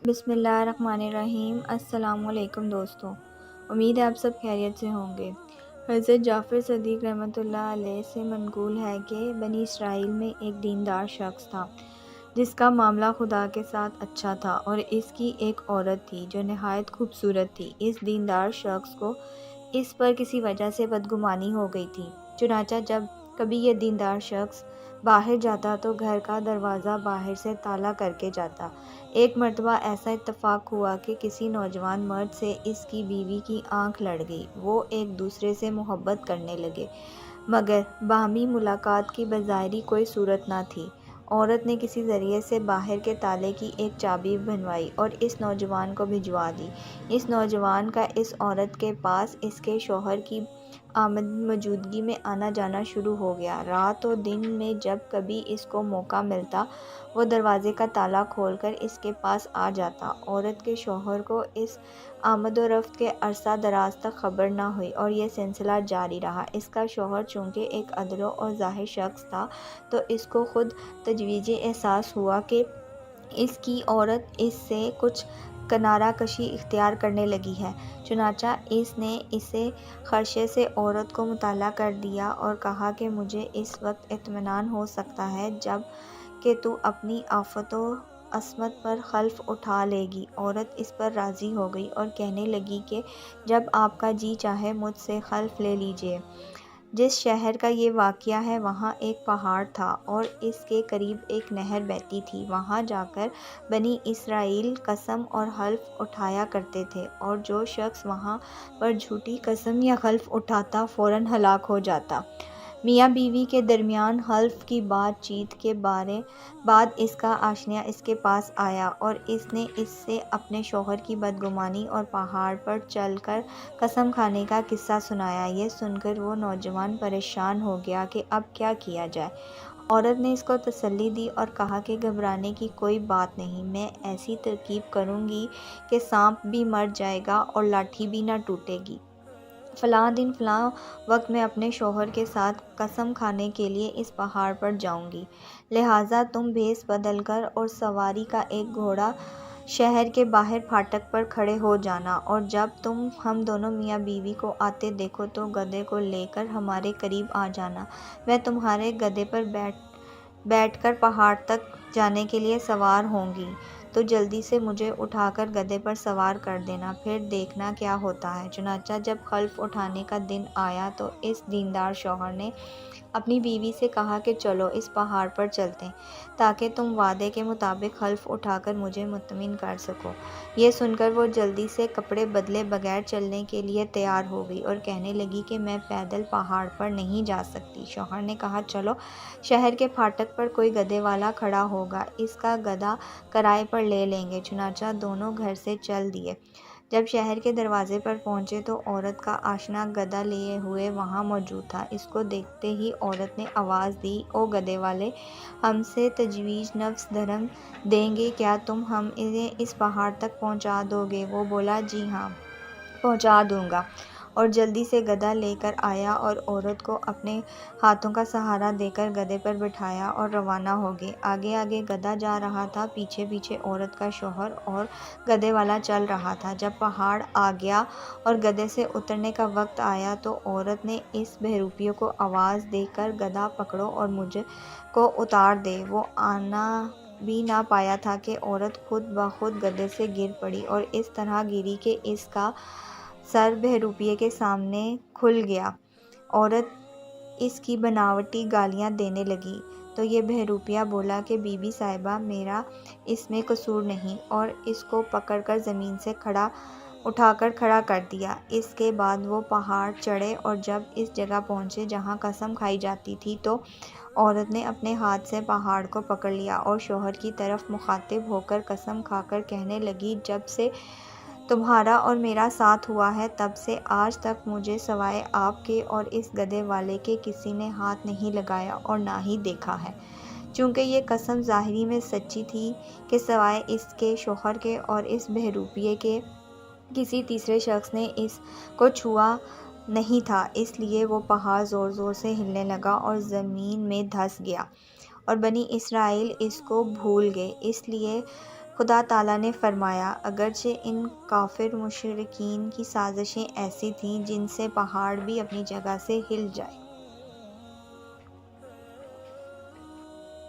بسم اللہ الرحمن الرحیم۔ السلام علیکم دوستو، امید ہے آپ سب خیریت سے ہوں گے۔ حضرت جعفر صدیق رحمۃ اللہ علیہ سے منقول ہے کہ بنی اسرائیل میں ایک دیندار شخص تھا جس کا معاملہ خدا کے ساتھ اچھا تھا، اور اس کی ایک عورت تھی جو نہایت خوبصورت تھی۔ اس دیندار شخص کو اس پر کسی وجہ سے بدگمانی ہو گئی تھی، چنانچہ جب کبھی یہ دیندار شخص باہر جاتا تو گھر کا دروازہ باہر سے تالا کر کے جاتا۔ ایک مرتبہ ایسا اتفاق ہوا کہ کسی نوجوان مرد سے اس کی بیوی کی آنکھ لڑ گئی۔ وہ ایک دوسرے سے محبت کرنے لگے، مگر باہمی ملاقات کی بظاہری کوئی صورت نہ تھی۔ عورت نے کسی ذریعے سے باہر کے تالے کی ایک چابی بنوائی اور اس نوجوان کو بھجوا دی۔ اس نوجوان کا اس عورت کے پاس اس کے شوہر کی موجودگی میں آنا جانا شروع ہو گیا۔ رات و دن میں جب کبھی اس کو موقع ملتا وہ دروازے کا تالا کھول کر اس کے پاس آ جاتا۔ عورت کے شوہر کو اس آمد و رفت کے عرصہ دراز تک خبر نہ ہوئی اور یہ سلسلہ جاری رہا۔ اس کا شوہر چونکہ ایک عدل و ظاہر شخص تھا تو اس کو خود تجویز احساس ہوا کہ اس کی عورت اس سے کچھ کنارہ کشی اختیار کرنے لگی ہے، چنانچہ اس نے اسے خرشے سے عورت کو مطلع کر دیا اور کہا کہ مجھے اس وقت اطمینان ہو سکتا ہے جب کہ تو اپنی آفت و عصمت پر خلف اٹھا لے گی۔ عورت اس پر راضی ہو گئی اور کہنے لگی کہ جب آپ کا جی چاہے مجھ سے خلف لے لیجئے۔ جس شہر کا یہ واقعہ ہے وہاں ایک پہاڑ تھا اور اس کے قریب ایک نہر بہتی تھی۔ وہاں جا کر بنی اسرائیل قسم اور حلف اٹھایا کرتے تھے، اور جو شخص وہاں پر جھوٹی قسم یا حلف اٹھاتا فوراً ہلاک ہو جاتا۔ میاں بیوی کے درمیان حلف کی بات چیت کے بعد اس کا آشنا اس کے پاس آیا اور اس نے اس سے اپنے شوہر کی بدگمانی اور پہاڑ پر چل کر قسم کھانے کا قصہ سنایا۔ یہ سن کر وہ نوجوان پریشان ہو گیا کہ اب کیا کیا جائے۔ عورت نے اس کو تسلی دی اور کہا کہ گھبرانے کی کوئی بات نہیں، میں ایسی ترکیب کروں گی کہ سانپ بھی مر جائے گا اور لاٹھی بھی نہ ٹوٹے گی۔ فلاں دن فلاں وقت میں اپنے شوہر کے ساتھ قسم کھانے کے لیے اس پہاڑ پر جاؤں گی، لہٰذا تم بھیس بدل کر اور سواری کا ایک گھوڑا شہر کے باہر پھاٹک پر کھڑے ہو جانا، اور جب تم ہم دونوں میاں بیوی کو آتے دیکھو تو گدھے کو لے کر ہمارے قریب آ جانا۔ میں تمہارے گدھے پر بیٹھ کر پہاڑ تک جانے کے لیے سوار ہوں گی، تو جلدی سے مجھے اٹھا کر گدھے پر سوار کر دینا، پھر دیکھنا کیا ہوتا ہے۔ چنانچہ جب خلف اٹھانے کا دن آیا تو اس دیندار شوہر نے اپنی بیوی سے کہا کہ چلو اس پہاڑ پر چلتے ہیں تاکہ تم وعدے کے مطابق حلف اٹھا کر مجھے مطمئن کر سکو۔ یہ سن کر وہ جلدی سے کپڑے بدلے بغیر چلنے کے لیے تیار ہو گئی اور کہنے لگی کہ میں پیدل پہاڑ پر نہیں جا سکتی۔ شوہر نے کہا چلو شہر کے پھاٹک پر کوئی گدھے والا کھڑا ہوگا، اس کا گدھا کرائے پر لے لیں گے۔ چنانچہ دونوں گھر سے چل دیے۔ جب شہر کے دروازے پر پہنچے تو عورت کا آشنا گدھا لیے ہوئے وہاں موجود تھا۔ اس کو دیکھتے ہی عورت نے آواز دی، او گدھے والے، ہم سے تجویز نفس دھرم دیں گے کیا تم ہمیں اس پہاڑ تک پہنچا دو گے؟ وہ بولا جی ہاں پہنچا دوں گا، اور جلدی سے گدھا لے کر آیا اور عورت کو اپنے ہاتھوں کا سہارا دے کر گدھے پر بٹھایا اور روانہ ہو گئے۔ آگے آگے گدھا جا رہا تھا، پیچھے پیچھے عورت کا شوہر اور گدھے والا چل رہا تھا۔ جب پہاڑ آ گیا اور گدھے سے اترنے کا وقت آیا تو عورت نے اس بہروپیے کو آواز دے کر گدھا پکڑو اور مجھ کو اتار دے۔ وہ آنا بھی نہ پایا تھا کہ عورت خود بخود گدھے سے گر پڑی اور اس طرح گری کہ اس کا سر بہروپیے کے سامنے کھل گیا۔ عورت اس کی بناوٹی گالیاں دینے لگی تو یہ بہروپیہ بولا کہ بی بی صاحبہ میرا اس میں قصور نہیں، اور اس کو پکڑ کر زمین سے اٹھا کر کھڑا کر دیا۔ اس کے بعد وہ پہاڑ چڑھے اور جب اس جگہ پہنچے جہاں قسم کھائی جاتی تھی تو عورت نے اپنے ہاتھ سے پہاڑ کو پکڑ لیا اور شوہر کی طرف مخاطب ہو کر قسم کھا کر کہنے لگی جب سے تمہارا اور میرا ساتھ ہوا ہے تب سے آج تک مجھے سوائے آپ کے اور اس گدھے والے کے کسی نے ہاتھ نہیں لگایا اور نہ ہی دیکھا ہے۔ چونکہ یہ قسم ظاہری میں سچی تھی کہ سوائے اس کے شوہر کے اور اس بہروپیے کے کسی تیسرے شخص نے اس کو چھوا نہیں تھا، اس لیے وہ پہاڑ زور زور سے ہلنے لگا اور زمین میں دھس گیا، اور بنی اسرائیل اس کو بھول گئے۔ اس لیے خدا تعالیٰ نے فرمایا، اگرچہ ان کافر مشرکین کی سازشیں ایسی تھیں جن سے پہاڑ بھی اپنی جگہ سے ہل جائے۔